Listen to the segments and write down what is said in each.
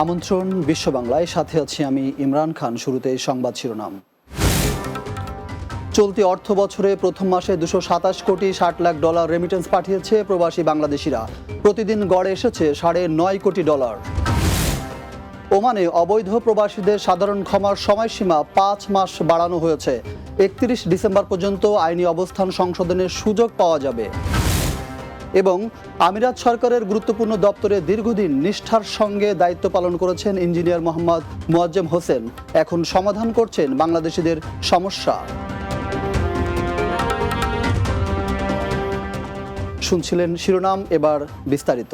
আমন্ত্রণ বিশ্ব বাংলায়, সাথে আছি আমি ইমরান খান। শুরুতে সংবাদ শিরোনাম। চলতি অর্থ বছরে প্রথম মাসে 227 কোটি 60 লাখ ডলার রেমিটেন্স পাঠিয়েছে প্রবাসী বাংলাদেশিরা। প্রতিদিন গড়ে এসেছে $9.5 কোটি। ওমানে অবৈধ প্রবাসীদের সাধারণ ক্ষমার সময়সীমা 5 মাস বাড়ানো হয়েছে। 31 ডিসেম্বর পর্যন্ত আইনি অবস্থান সংশোধনের সুযোগ পাওয়া যাবে। এবং আমিরাত সরকারের গুরুত্বপূর্ণ দপ্তরে দীর্ঘদিন নিষ্ঠার সঙ্গে দায়িত্ব পালন করেছেন ইঞ্জিনিয়ার মোহাম্মদ মোয়াজ্জেম হোসেন। এখন সমাধান করছেন বাংলাদেশিদের সমস্যা। শুনছিলেন শিরোনাম, এবার বিস্তারিত।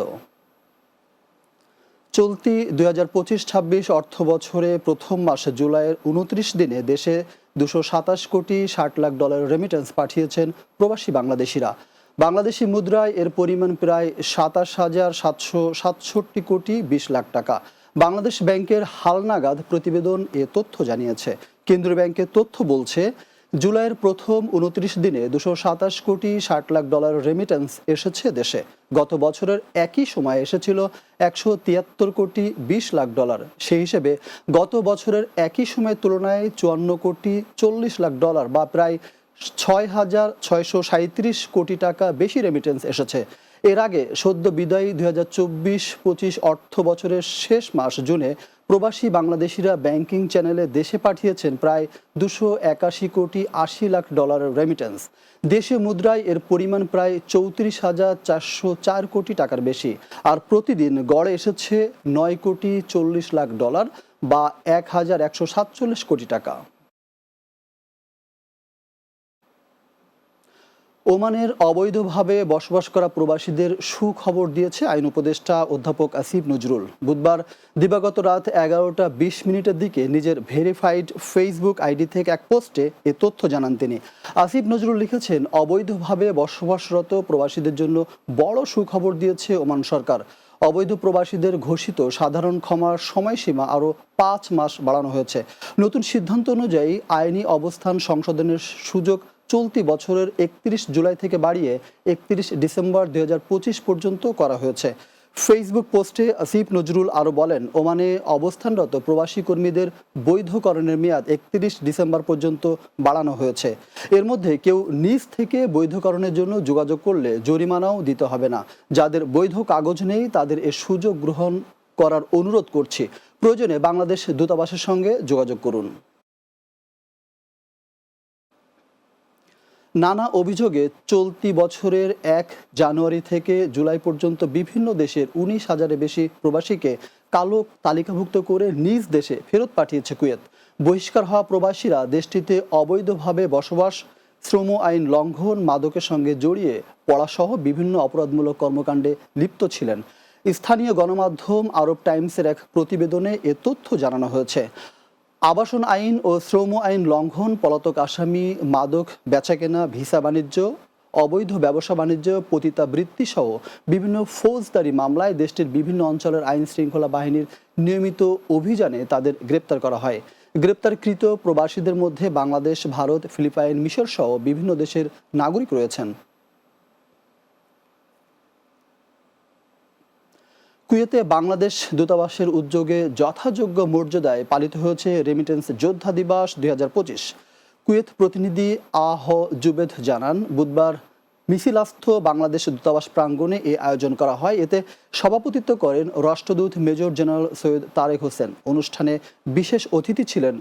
চলতি 2025-26 অর্থ বছরে প্রথম মাস জুলাইয়ের 29 দিনে দেশে 227 কোটি 60 লাখ ডলার রেমিটেন্স পাঠিয়েছেন প্রবাসী বাংলাদেশিরা। বাংলাদেশি মুদ্রায় এর পরিমাণ প্রায় 27,767 কোটি 20 লাখ টাকা। বাংলাদেশ ব্যাংকের হালনাগাদ প্রতিবেদন এ তথ্য জানিয়েছে। কেন্দ্রীয় ব্যাংকের তথ্য বলছে, জুলাইয়ের প্রথম 29 দিনে 227 কোটি 60 লাখ ডলার রেমিটেন্স এসেছে দেশে। গত বছরের একই সময়ে এসেছিল 173 কোটি 20 লাখ ডলার। সেই হিসেবে গত বছরের একই সময়ের তুলনায় 54 কোটি 40 লাখ ডলার বা প্রায় 6,637 কোটি টাকা বেশি রেমিটেন্স এসেছে। এর আগে সদ্য বিদায়ী 2024-25 অর্থ বছরের শেষ মাস জুনে প্রবাসী বাংলাদেশিরা ব্যাংকিং চ্যানেলে দেশে পাঠিয়েছেন প্রায় 281 কোটি 80 লাখ ডলারের রেমিটেন্স। দেশীয় মুদ্রায় এর পরিমাণ প্রায় 34,404 কোটি টাকার বেশি। আর প্রতিদিন গড়ে এসেছে 9 কোটি 40 লাখ ডলার বা 1,147 কোটি টাকা। ওমানের অবৈধভাবে বসবাস করা প্রবাসীদের সুখবর দিয়েছে আইন উপদেষ্টা অধ্যাপক আসিফ নজরুল। বুধবার দিবাগত রাত 11:20 দিকে নিজের ভেরিফাইড ফেসবুক আইডি থেকে এক পোস্টে এ তথ্য জানান তিনি। আসিফ নজরুল লিখেছেন, অবৈধভাবে বসবাসরত প্রবাসীদের জন্য বড় সুখবর দিয়েছে ওমান সরকার। অবৈধ প্রবাসীদের ঘোষিত সাধারণ ক্ষমার সময়সীমা আরও 5 মাস বাড়ানো হয়েছে। নতুন সিদ্ধান্ত অনুযায়ী আইনি অবস্থান সংশোধনের সুযোগ চলতি বছরের 31 জুলাই থেকে বাড়িয়ে 31 ডিসেম্বর 2025 পর্যন্ত করা হয়েছে। ফেসবুক পোস্টে আসিফ নজরুল আরও বলেন, ওমানে অবস্থানরত প্রবাসী কর্মীদের বৈধকরণের মেয়াদ 31 ডিসেম্বর পর্যন্ত বাড়ানো হয়েছে। এর মধ্যে কেউ নিজ থেকে বৈধকরণের জন্য যোগাযোগ করলে জরিমানাও দিতে হবে না। যাদের বৈধ কাগজ নেই তাদের এ সুযোগ গ্রহণ করার অনুরোধ করছি। প্রয়োজনে বাংলাদেশ দূতাবাসের সঙ্গে যোগাযোগ করুন। নানা অভিযোগে চলতি বছরের 1 জানুয়ারি থেকে জুলাই পর্যন্ত বিভিন্ন দেশের 19,000-এর বেশি প্রবাসীকে কালো তালিকাভুক্ত করে নিজ দেশে ফেরত পাঠিয়েছে কুয়েত। বহিষ্কার হওয়া প্রবাসীরা দেশটিতে অবৈধভাবে বসবাস, শ্রম আইন লঙ্ঘন, মাদকের সঙ্গে জড়িয়ে পড়াসহ বিভিন্ন অপরাধমূলক কর্মকাণ্ডে লিপ্ত ছিলেন। স্থানীয় গণমাধ্যম আরব টাইমসের এক প্রতিবেদনে এ তথ্য জানানো হয়েছে। আবাসন আইন ও শ্রম আইন লঙ্ঘন, পলাতক আসামি, মাদক বেচাকেনা, ভিসা বাণিজ্য, অবৈধ ব্যবসা বাণিজ্য, পতিতাবৃত্তি সহ বিভিন্ন ফৌজদারি মামলায় দেশটির বিভিন্ন অঞ্চলের আইন শৃঙ্খলা বাহিনীর নিয়মিত অভিযানে তাদের গ্রেপ্তার করা হয়। গ্রেপ্তারকৃত প্রবাসীদের মধ্যে বাংলাদেশ, ভারত, ফিলিপাইন, মিশর সহ বিভিন্ন দেশের নাগরিক রয়েছেন। কুয়েতে বাংলাদেশ দূতাবাসের উদ্যোগে যথাযোগ্য মর্যাদায় পালিত হয়েছে রেমিটেন্স যোদ্ধা দিবস 2025। কুয়েত প্রতিনিধি আহ জুবেদ জানান, বুধবার মিছিলাস্থ বাংলাদেশ দূতাবাস প্রাঙ্গণে এ আয়োজন করা হয়। এতে সভাপতিত্ব করেন রাষ্ট্রদূত মেজর জেনারেল সৈয়দ তারেক হোসেন। অনুষ্ঠানে বিশেষ অতিথি ছিলেন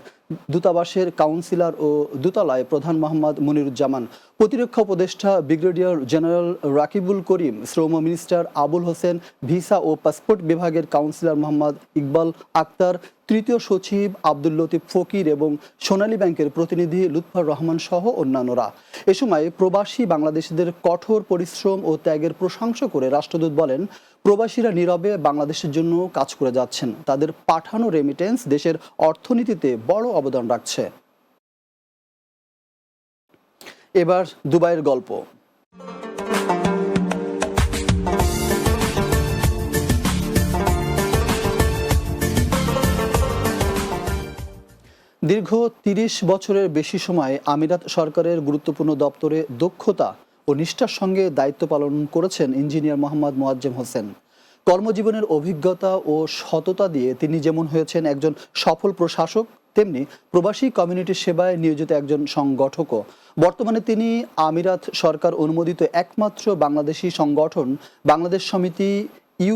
দূতাবাসের কাউন্সিলর ও দূতালয় প্রধান মোহাম্মদ মনিরুজ্জামান, প্রতিরক্ষা উপদেষ্টা ব্রিগেডিয়ার জেনারেল রাকিবুল করিম, শ্রম মিনিস্টার আবুল হোসেন, ভিসা ও পাসপোর্ট বিভাগের কাউন্সিলর মোহাম্মদ ইকবাল আক্তার, তৃতীয় সচিব আব্দুল লতিফ ফকির এবং সোনালী ব্যাংকের প্রতিনিধি লুৎফর রহমান সহ অন্যান্যরা। এ সময় প্রবাসী বাংলাদেশিদের কঠোর পরিশ্রম ও ত্যাগের প্রশংসা করে রাষ্ট্রদূত বলেন, প্রবাসীরা নীরবে বাংলাদেশের জন্য কাজ করে যাচ্ছেন। তাদের পাঠানো রেমিটেন্স দেশের অর্থনীতিতে বড় অবদান রাখছে। এবার দুবাইয়ের গল্প। দীর্ঘ 30 বছরের বেশি সময় আমিরাত সরকারের গুরুত্বপূর্ণ দপ্তরে দক্ষতা ও নিষ্ঠার সঙ্গে দায়িত্ব পালন করেছেন ইঞ্জিনিয়ার মোহাম্মদ মোয়াজ্জেম হোসেন। কর্মজীবনের অভিজ্ঞতা ও সততা দিয়ে তিনি যেমন হয়েছেন একজন সফল প্রশাসক, তেমনি প্রবাসী কমিউনিটির সেবায় নিয়োজিত একজন সংগঠকও। বর্তমানে তিনি আমিরাত সরকার অনুমোদিত একমাত্র বাংলাদেশি সংগঠন বাংলাদেশ সমিতি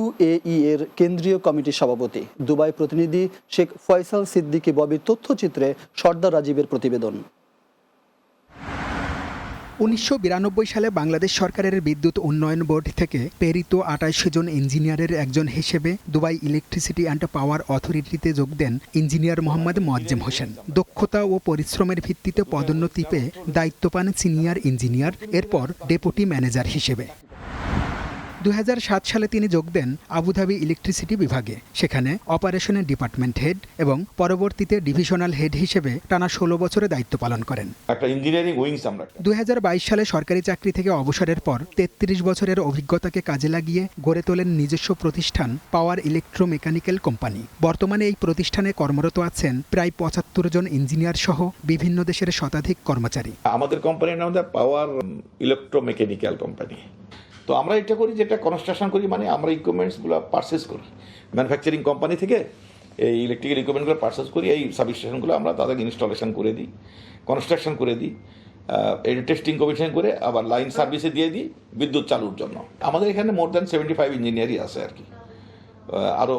UAE এর কেন্দ্রীয় কমিটির সভাপতি। দুবাই প্রতিনিধি শেখ ফয়সাল সিদ্দিকী ববির তথ্যচিত্রে সর্দার রাজীবের প্রতিবেদন। 1992 সালে বাংলাদেশ সরকারের বিদ্যুৎ উন্নয়ন বোর্ড থেকে প্রেরিত 28 জন ইঞ্জিনিয়ারের একজন হিসেবে দুবাই ইলেকট্রিসিটি অ্যান্ড পাওয়ার অথরিটিতে যোগ দেন ইঞ্জিনিয়ার মোহাম্মদ মোয়াজ্জেম হোসেন। দক্ষতা ও পরিশ্রমের ভিত্তিতে পদোন্নতি পেয়ে দায়িত্ব পান সিনিয়র ইঞ্জিনিয়ার, এরপর ডেপুটি ম্যানেজার হিসেবে। 2007 সালে তিনি যোগ দেন আবুধাবি ইলেকট্রিসিটি বিভাগে। সেখানে অপারেশনের ডিপার্টমেন্ট হেড এবং পরবর্তীতে ডিভিশনাল হেড হিসেবে টানা 16 বছরে দায়িত্ব পালন করেন। 2022 সালে সরকারি চাকরি থেকে অবসরের পর 33 বছরের অভিজ্ঞতাকে কাজে লাগিয়ে গড়ে তোলেন নিজস্ব প্রতিষ্ঠান পাওয়ার ইলেকট্রোমেকানিক্যাল কোম্পানি। বর্তমানে এই প্রতিষ্ঠানে কর্মরত আছেন প্রায় 75 জন ইঞ্জিনিয়ার সহ বিভিন্ন দেশের শতাধিক কর্মচারী। আমাদের কোম্পানির নাম পাওয়ার ইলেকট্রোমেকানিক্যাল কোম্পানি। তো আমরা এটা করি, যেটা কনস্ট্রাকশন করি, মানে আমরা ইকুইপমেন্টসগুলো পারচেজ করি ম্যানুফ্যাকচারিং কোম্পানি থেকে। এই ইলেকট্রিক্যাল ইকুইপমেন্টগুলো পারচেজ করি, এই সাবস্টেশনগুলো আমরা তাদেরকে ইনস্টলেশন করে দিই, কনস্ট্রাকশন করে দিই, এই টেস্টিং কমিশন করে আবার লাইন সার্ভিসে দিয়ে দিই বিদ্যুৎ চালুর জন্য। আমাদের এখানে মোর দ্যান 75 ইঞ্জিনিয়ারই আছে আর কি। আরো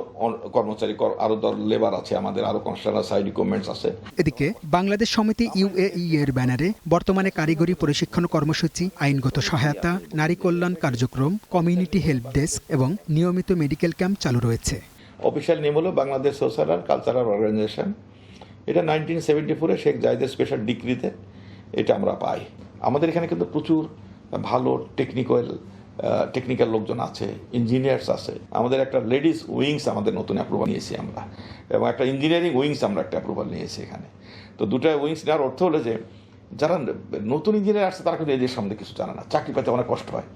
কর্মচারী, আরো লেবার আছে আমাদের, আরো কনস্ট্রাকশন সাইড ইকুইপমেন্টস আছে। এদিকে বাংলাদেশ সমিতি UAE এর ব্যানারে বর্তমানে কারিগরি প্রশিক্ষণ কর্মসূচি, আইনগত সহায়তা, নারী কল্যাণ কার্যক্রম, কমিউনিটি হেল্প ডেস্ক এবং নিয়মিত মেডিকেল ক্যাম্প চালু রয়েছে। অফিসিয়াল নেম হলো Bangladesh social and cultural organisation. এটা 1974 শেখ জায়েদের স্পেশাল ডিক্রিতে এটা আমরা পাই। আমাদের এখানে কিন্তু প্রচুর ভালো টেকনিক্যাল লোকজন আছে, ইঞ্জিনিয়ার্স আছে। আমাদের একটা লেডিস উইংস আমাদের নতুন অ্যাপ্রুভাল নিয়েছি আমরা, এবং একটা ইঞ্জিনিয়ারিং উইংস আমরা একটা অ্যাপ্রুভাল নিয়েছি এখানে। তো দুটো উইংস নেওয়ার অর্থ হলো যে যারা নতুন ইঞ্জিনিয়ার আসছে তারা কিন্তু এদের সম্বন্ধে কিছু জানে না, চাকরি পেতে অনেক কষ্ট হয়।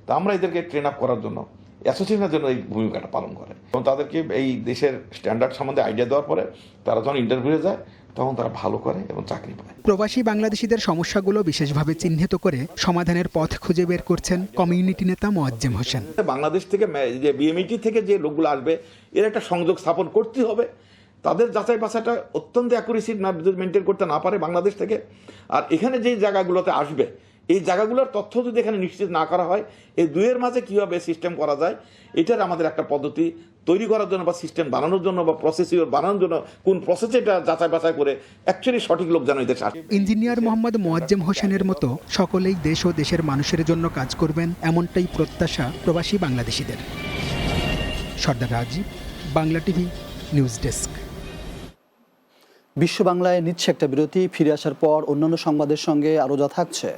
তো আমরা এদেরকে ট্রেন আপ করার জন্য, অ্যাসোসিয়েশনের জন্য এই ভূমিকাটা পালন করে, এবং তাদেরকে এই দেশের স্ট্যান্ডার্ড সম্বন্ধে আইডিয়া দেওয়ার পরে তারা যখন ইন্টারভিউ যায় তখন তারা ভালো করে এবং চাকরি পায়। প্রবাসী বাংলাদেশিদের সমস্যাগুলো বিশেষভাবে চিহ্নিত করে সমাধানের পথ খুঁজে বের করছেন কমিউনিটি নেতা মোয়াজ্জেম হোসেন। বাংলাদেশ থেকে যে বিএমইটি থেকে যে লোকগুলো আসবে, এর একটা সংযোগ স্থাপন করতে হবে। তাদের যাচাই বাছাইটা অত্যন্ত অ্যাকুরেসি মেনটেন করতে না পারে বাংলাদেশ থেকে। আর এখানে যেই জায়গাগুলোতে আসবে, এই জায়গাগুলোর তথ্য যদি এখানে নিশ্চিত না করা হয়, এই দুয়ের মাঝে কীভাবে সিস্টেম করা যায়, এটার আমাদের একটা পদ্ধতি তৈরি করার জন্য বা সিস্টেম বানানোর জন্য বা প্রসেসিওর বানানোর জন্য কোন প্রসেসে এটা যাচাই বাছাই করে অ্যাকচুয়ালি সঠিক লোক যেন এদের আসে। ইঞ্জিনিয়ার মোহাম্মদ মোয়াজ্জেম হোসেনের মতো সকলেই দেশ ও দেশের মানুষের জন্য কাজ করবেন, এমনটাই প্রত্যাশা প্রবাসী বাংলাদেশিদের। Sardar Rajib, Bangla TV, news desk. বিশ্ব বাংলায় নিচ্ছে একটা বিরতি। ফিরে আসার পর অন্যান্য সংবাদের সঙ্গে আরও যা থাকছে।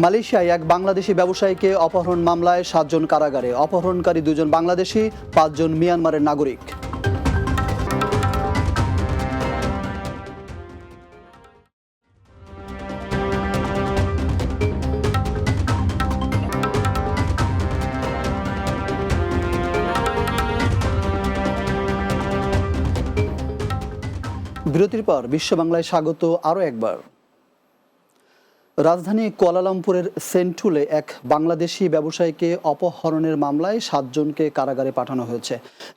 মালয়েশিয়ায় এক বাংলাদেশি ব্যবসায়ীকে অপহরণ মামলায় 7 জন কারাগারে। অপহরণকারী 2 জন বাংলাদেশি, 5 জন মিয়ানমারের নাগরিক। বিরতির পর বিশ্ব বাংলায় স্বাগত আরও একবার। রাজধানী কুয়ালালামপুরের সেন্টুলে এক বাংলাদেশি ব্যবসায়ীকে অপহরণের মামলায় 7 জনকে কারাগারে পাঠানো হয়েছে।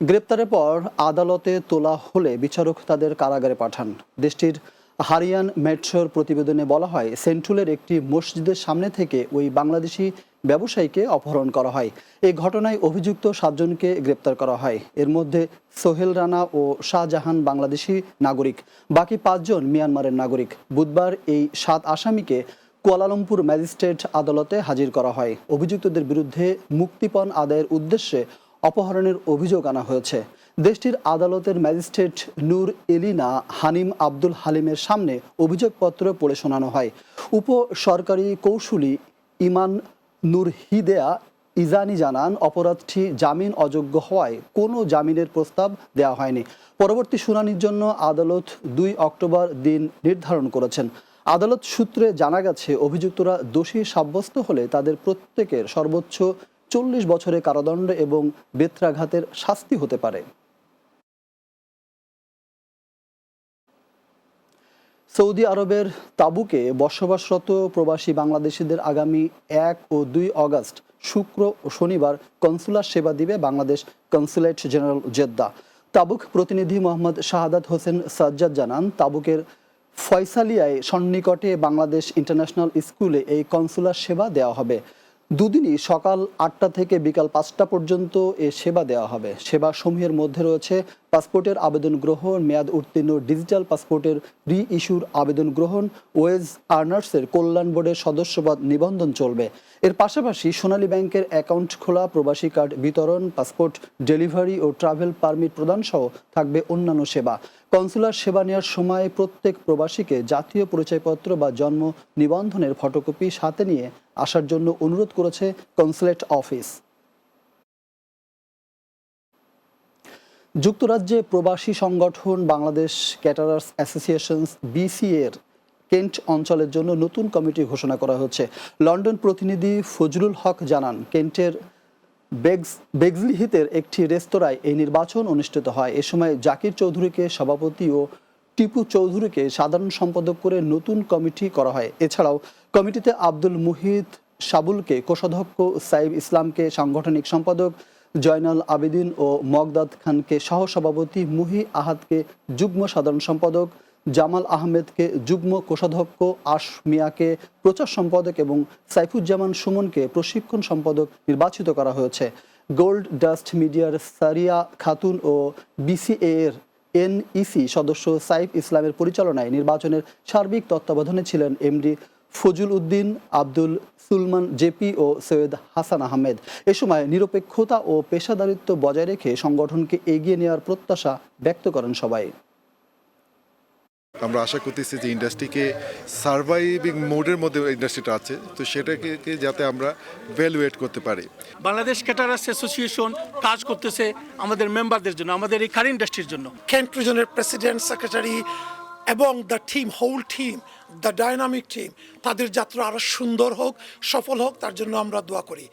গ্রেপ্তারের পর আদালতে তোলা হলে বিচারক তাদের কারাগারে পাঠান। দেশটির হারিয়ান মেট্রোর প্রতিবেদনে বলা হয়, সেন্টুলের একটি মসজিদের সামনে থেকে ওই বাংলাদেশি ব্যবসায়ীকে অপহরণ করা হয়। এই ঘটনায় অভিযুক্ত 7 জনকে গ্রেপ্তার করা হয়। এর মধ্যে সোহেল রানা ও শাহজাহান বাংলাদেশি নাগরিক, বাকি 5 জন মিয়ানমারের নাগরিক। বুধবার এই 7 আসামিকে কুয়ালালামপুর ম্যাজিস্ট্রেট আদালতে হাজির করা হয়। অভিযুক্তদের বিরুদ্ধে মুক্তিপণ আদায়ের উদ্দেশ্যে অপহরণের অভিযোগ আনা হয়েছে। দেশটির আদালতের ম্যাজিস্ট্রেট নূর এলিনা হানিম আব্দুল হালিমের সামনে অভিযোগপত্র পড়ে শোনানো হয়। উপ সরকারি কৌঁসুলি ইমান নূর হিদেয়া ইজানি জানান, অপরাধটি জামিন অযোগ্য হওয়ায় কোনো জামিনের প্রস্তাব দেওয়া হয়নি। পরবর্তী শুনানির জন্য আদালত 2 অক্টোবর দিন নির্ধারণ করেছেন। আদালত সূত্রে জানা গেছে, অভিযুক্তরা দোষী সাব্যস্ত হলে তাদের প্রত্যেকের সর্বোচ্চ 40 বছরের কারাদণ্ড এবং বেত্রাঘাতের শাস্তি হতে পারে। সৌদি আরবের তাবুকে বসবাসরত প্রবাসী বাংলাদেশিদের আগামী 1 ও 2 অগাস্ট শুক্র ও শনিবার কনসুলার সেবা দিবে বাংলাদেশ কনসুলেট জেনারেল জেদ্দা। তাবুক প্রতিনিধি মোহাম্মদ শাহাদাত হোসেন সাজ্জাদ জানান, তাবুকের ফয়সালিয়ায় সন্নিকটে বাংলাদেশ ইন্টারন্যাশনাল স্কুলে এই কনসুলার সেবা দেওয়া হবে। দুদিনই সকাল 8টা থেকে বিকাল 5টা পর্যন্ত এ সেবা দেওয়া হবে। সেবা সমূহের মধ্যে রয়েছে পাসপোর্টের আবেদন গ্রহণ, মেয়াদ উত্তীর্ণ ডিজিটাল পাসপোর্টের রি ইস্যুর আবেদন গ্রহণ, ওয়েজ আর্নার্সের কল্যাণ বোর্ডের সদস্যপদ নিবন্ধন চলবে। এর পাশাপাশি সোনালী ব্যাংকের অ্যাকাউন্ট খোলা, প্রবাসী কার্ড বিতরণ, পাসপোর্ট ডেলিভারি ও ট্রাভেল পারমিট প্রদান সহ থাকবে অন্যান্য সেবা। কনসুলার সেবা নেওয়ার সময় প্রত্যেক প্রবাসীকে জাতীয় পরিচয়পত্র বা জন্ম নিবন্ধনের ফটোকপি সাথে নিয়ে আসার জন্য অনুরোধ করেছে কনসুলেট অফিস। যুক্তরাজ্যে প্রবাসী সংগঠন বাংলাদেশ ক্যাটারার্স অ্যাসোসিয়েশন BCA এর কেন্ট অঞ্চলের জন্য নতুন কমিটি ঘোষণা করা হচ্ছে। লন্ডন প্রতিনিধি ফজলুল হক জানান, কেন্টের বেগজলিহিতের একটি রেস্তোরাঁয় এই নির্বাচন অনুষ্ঠিত হয়। এ সময় জাকির চৌধুরীকে সভাপতি ও টিপু চৌধুরীকে সাধারণ সম্পাদক করে নতুন কমিটি করা হয়। এছাড়াও কমিটিতে আব্দুল মুহিত সাবুলকে কোষাধ্যক্ষ, সাইব ইসলামকে সাংগঠনিক সম্পাদক, জয়নাল আবেদিন ও মগদাদ খানকে সহসভাপতি, মুহি আহাদকে যুগ্ম সাধারণ সম্পাদক, জামাল আহমেদকে যুগ্ম কোষাধ্যক্ষ, আশ মিয়াকে প্রচার সম্পাদক এবং সাইফুজ্জামান সুমনকে প্রশিক্ষণ সম্পাদক নির্বাচিত করা হয়েছে। গোল্ড ডাস্ট মিডিয়ার সারিয়া খাতুন ও BCA এর NEC সদস্য সাইফ ইসলামের পরিচালনায় নির্বাচনের সার্বিক তত্ত্বাবধানে ছিলেন MD ফজল উদ্দিন, আব্দুল সুলমান জেপি ও সৈয়দ হাসান আহমেদ। এ সময় নিরপেক্ষতা ও পেশাদারিত্ব বজায় রেখে সংগঠনকে এগিয়ে নেওয়ার প্রত্যাশা ব্যক্ত করেন সবাই। আমরা আশা করতেছি যে ইন্ডাস্ট্রিকে সার্ভাইভিং মোডের মধ্যে ইন্ডাস্ট্রিটা আছে, তো সেটাকে যাতে আমরা ভ্যালুয়েট করতে পারি। বাংলাদেশ ক্যাটারার্স অ্যাসোসিয়েশন কাজ করতেছে আমাদের মেম্বারদের জন্য, আমাদের এই কারি ইন্ডাস্ট্রির জন্য। কেন্ট রিজনের প্রেসিডেন্ট, সেক্রেটারি এবং the team, whole team, the dynamic team, তাদের যাত্রা আরো সুন্দর হোক, সফল হোক, তার জন্য আমরা দোয়া করি।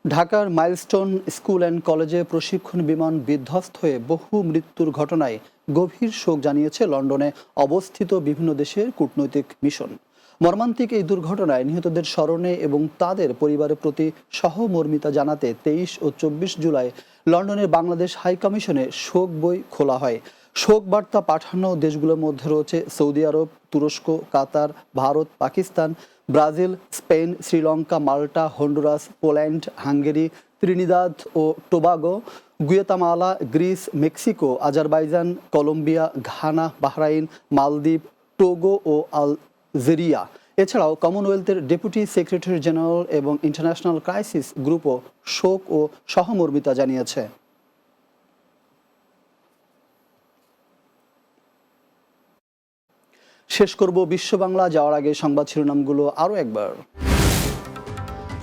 ঢাকার মাইলস্টোন স্কুল অ্যান্ড কলেজে প্রশিক্ষণ বিমান বিধ্বস্ত হয়ে বহু মৃত্যুর ঘটনায় গভীর শোক জানিয়েছে লন্ডনে অবস্থিত বিভিন্ন দেশের কূটনৈতিক মিশন। মর্মান্তিক এই দুর্ঘটনায় নিহতদের স্মরণে এবং তাদের পরিবারের প্রতি সহমর্মিতা জানাতে 23 ও 24 জুলাই লন্ডনের বাংলাদেশ হাই কমিশনে শোক বই খোলা হয়। শোক বার্তা পাঠানো দেশগুলোর মধ্যে রয়েছে সৌদি আরব, তুরস্ক, Qatar, Bharat, Pakistan, Brazil, Spain, Sri Lanka, Malta, Honduras, Poland, Hungary, Trinidad ও Tobago, Guatemala, Greece, Mexico, Azerbaijan, Colombia, Ghana, Bahrain, Maldives, Togo ও আলজেরিয়া। এছাড়াও কমনওয়েলথের ডেপুটি সেক্রেটারি জেনারেল এবং ইন্টারন্যাশনাল ক্রাইসিস গ্রুপও শোক ও সহমর্মিতা জানিয়েছে। শেষ করব বিশ্ব বাংলা, যাওয়ার আগে সংবাদ শিরোনামগুলো আরও একবার।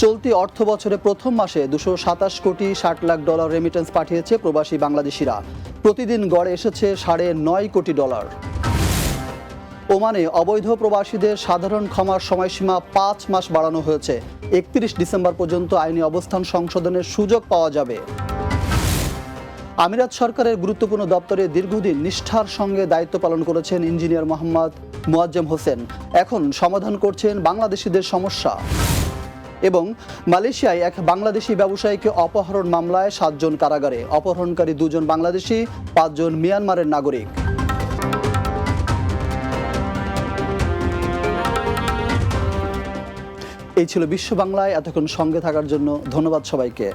চলতি অর্থ বছরে প্রথম মাসে 227 কোটি 60 লাখ ডলার রেমিটেন্স পাঠিয়েছে প্রবাসী বাংলাদেশিরা। প্রতিদিন গড়ে এসেছে $9.5 কোটি। ওমানে অবৈধ প্রবাসীদের সাধারণ ক্ষমার সময়সীমা 5 মাস বাড়ানো হয়েছে। 31 ডিসেম্বর পর্যন্ত আইনি অবস্থান সংশোধনের সুযোগ পাওয়া যাবে। আমিরাত সরকারের গুরুত্বপূর্ণ দপ্তরে দীর্ঘদিন নিষ্ঠার সঙ্গে দায়িত্ব পালন করেছেন ইঞ্জিনিয়ার মোহাম্মদ মোয়াজ্জেম হোসেন। এখন সমাধান করছেন বাংলাদেশিদের সমস্যা। এবং মালয়েশিয়ায় এক বাংলাদেশি ব্যবসায়ীকে অপহরণ মামলায় 7 জন কারাগারে, অপহরণকারী 2 জন বাংলাদেশি, 5 জন মিয়ানমারের নাগরিক। এই ছিল বিশ্ব বাংলায়। এতক্ষণ সঙ্গে থাকার জন্য ধন্যবাদ সবাইকে।